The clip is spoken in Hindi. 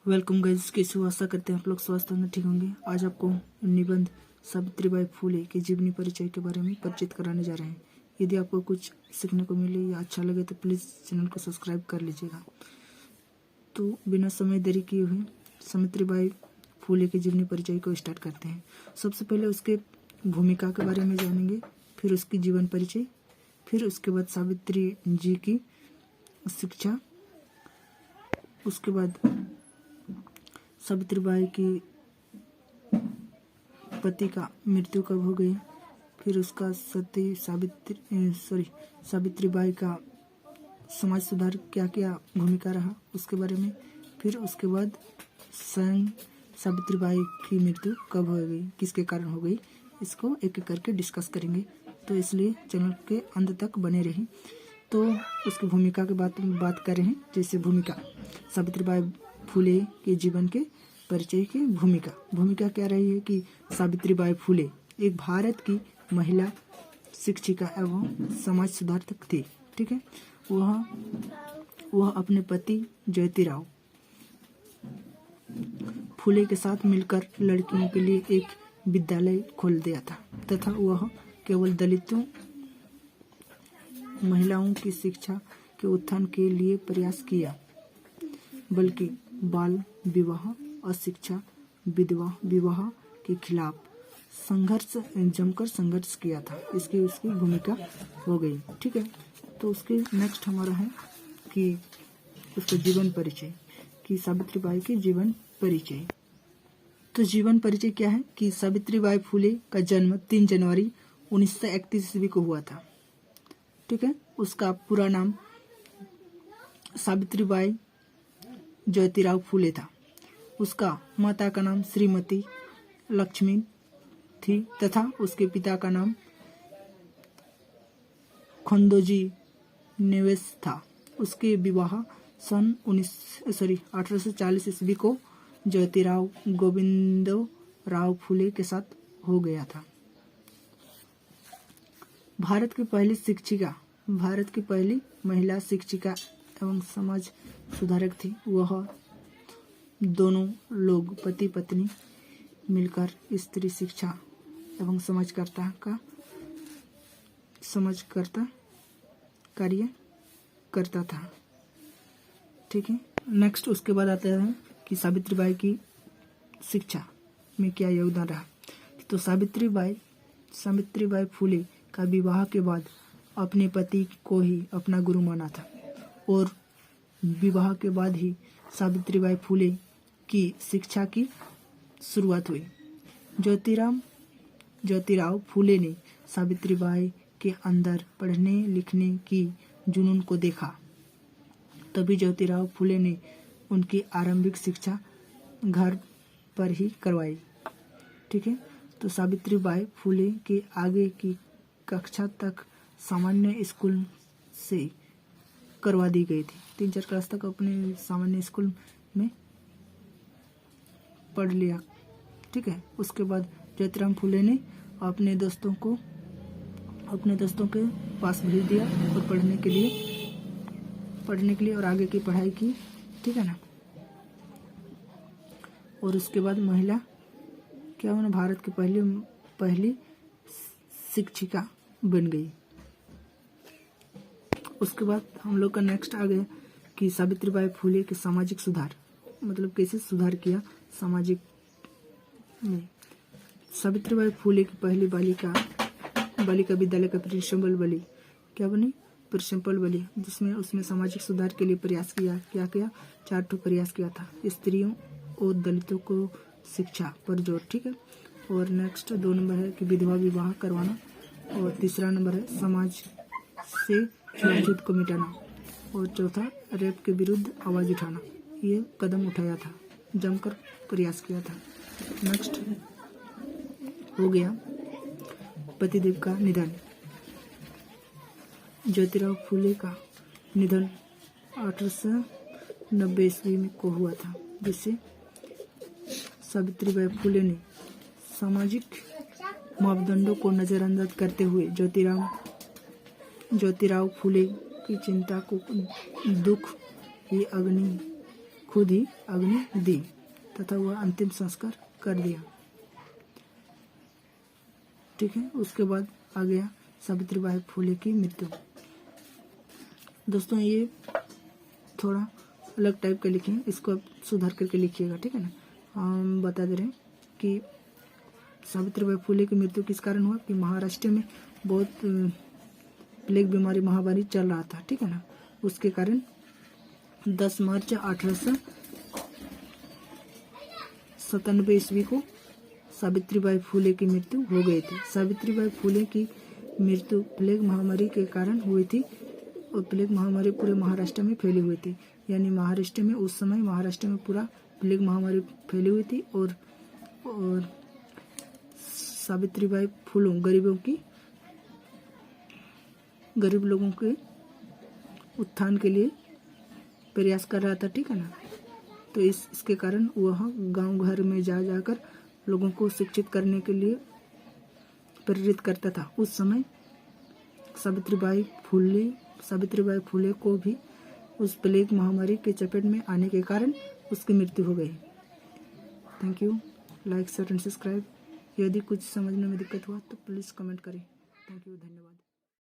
वेलकम गाइस, कैसे हो? आशा करते हैं आप लोग स्वास्थ्य में ठीक होंगे। आज आपको निबंध सावित्रीबाई फुले के जीवनी परिचय के बारे में परिचित कराने जा रहे हैं। यदि आपको कुछ सीखने को मिले या अच्छा लगे तो प्लीज़ चैनल को सब्सक्राइब कर लीजिएगा। तो बिना समय देरी किए हुए सावित्रीबाई फुले के जीवनी परिचय को स्टार्ट करते हैं। सबसे पहले उसके भूमिका के बारे में जानेंगे, फिर उसकी जीवन परिचय, फिर उसके बाद सावित्री जी की शिक्षा, उसके बाद सावित्रीबाई की पति का मृत्यु कब हो गई, फिर उसका सावित्रीबाई का समाज सुधार क्या क्या भूमिका रहा उसके बारे में, फिर उसके बाद स्वयं सावित्रीबाई की मृत्यु कब हो गई, किसके कारण हो गई, इसको एक एक करके डिस्कस करेंगे। तो इसलिए चैनल के अंत तक बने रहें। तो उसकी भूमिका की बात कर रहे हैं। जैसे भूमिका, सावित्रीबाई फुले के जीवन के परिचय की भूमिका क्या रही है कि सावित्रीबाई फुले एक भारत की महिला शिक्षिका एवं समाज सुधारक थी। ठीक है, वह अपने पति ज्योतिराव फुले के साथ मिलकर लड़कियों के लिए एक विद्यालय खोल दिया था तथा वह केवल दलितों महिलाओं की शिक्षा के उत्थान के लिए प्रयास किया, बल्कि बाल विवाह, अशिक्षा, विधवा विवाह के खिलाफ जमकर संघर्ष किया था। इसकी उसकी भूमिका हो गई। ठीक है, तो उसके नेक्स्ट हमारा है कि उसका जीवन परिचय, कि सावित्रीबाई के जीवन परिचय। तो जीवन परिचय क्या है कि सावित्रीबाई फुले का जन्म 3 जनवरी 1931 ईस्वी को हुआ था। ठीक है, उसका पूरा नाम सावित्रीबाई ज्योतिराव फुले था। उसका माता का नाम श्रीमती लक्ष्मी थी तथा उसके पिता का नाम खंडोजी नेवेस था। उसके विवाह सन 1840 ईस्वी को ज्योतिराव गोविंदराव फुले के साथ हो गया था। भारत की पहली महिला शिक्षिका एवं समाज सुधारक थी। वह दोनों लोग पति पत्नी मिलकर स्त्री शिक्षा एवं समाजकर्ता कार्य करता था। ठीक है, नेक्स्ट उसके बाद आता है कि सावित्रीबाई की शिक्षा में क्या योगदान रहा। तो सावित्रीबाई फुले का विवाह के बाद अपने पति को ही अपना गुरु माना था और विवाह के बाद ही सावित्रीबाई फुले की शिक्षा की शुरुआत हुई। ज्योतिराव फुले ने सावित्रीबाई के अंदर पढ़ने लिखने की जुनून को देखा, तभी ज्योतिराव फुले ने उनकी आरंभिक शिक्षा घर पर ही करवाई। ठीक है, तो सावित्रीबाई फुले के आगे की कक्षा तक सामान्य स्कूल से करवा दी गई थी। 3-4 क्लास तक अपने सामान्य स्कूल में पढ़ लिया। ठीक है, उसके बाद ज्योतिराव फुले ने अपने दोस्तों के पास भेज दिया और पढ़ने के लिए और आगे की पढ़ाई की। ठीक है ना, और उसके बाद महिला क्या होना, भारत की पहली शिक्षिका बन गई। उसके बाद हम लोग का नेक्स्ट आ गया कि सावित्रीबाई फुले के सामाजिक सुधार, मतलब कैसे सुधार किया सामाजिक में। सावित्रीबाई फुले की पहली बालिका विद्यालय का प्रिंसिपल बनी, जिसमें उसमें सामाजिक सुधार के लिए प्रयास किया। क्या किया? 4 प्रयास किया था। स्त्रियों और दलितों को शिक्षा पर जोर। ठीक है, और नेक्स्ट 2 नंबर है कि विधवा विवाह करवाना, और तीसरा नंबर है समाज से छूत को मिटाना, और चौथा रेप के विरुद्ध आवाज उठाना। ये कदम उठाया था, जमकर प्रयास किया था। नेक्स्ट हो गया पतिदेव का निधन। ज्योतिराव फुले का निधन 1890 ईस्वी में को हुआ था, जिससे सावित्रीबाई फुले ने सामाजिक मापदंडों को नजरअंदाज करते हुए ज्योतिराव फुले की चिंता को दुख की अग्नि खुद ही अग्नि दी तथा वह अंतिम संस्कार कर दिया। ठीक है, उसके बाद आ गया सावित्रीबाई फुले की मृत्यु। दोस्तों ये थोड़ा अलग टाइप का लिखे, इसको आप सुधार करके लिखिएगा। ठीक है ना। हम बता दे रहे हैं कि सावित्रीबाई फुले की मृत्यु किस कारण हुआ कि महाराष्ट्र में बहुत प्लेग बीमारी महामारी चल रहा था। ठीक है ना। उसके कारण 10 मार्च 1897 ईस्वी को सावित्रीबाई फुले की मृत्यु हो गई थी। सावित्रीबाई फुले की मृत्यु प्लेग महामारी के कारण हुई थी और प्लेग महामारी पूरे महाराष्ट्र में फैली हुई थी। यानी महाराष्ट्र में उस समय महाराष्ट्र में पूरा प्लेग महामारी फैली हुई थी और सावित्रीबाई फुले गरीब लोगों के उत्थान के लिए प्रयास कर रहा था। ठीक है ना। तो इसके कारण वह गांव घर में जाकर लोगों को शिक्षित करने के लिए प्रेरित करता था। उस समय सावित्रीबाई फुले को भी उस प्लेग महामारी के चपेट में आने के कारण उसकी मृत्यु हो गई। Thank you. Like share and subscribe. यदि कुछ समझने में दिक्कत हुआ तो प्लीज़ कमेंट करें। थैंक यू, धन्यवाद।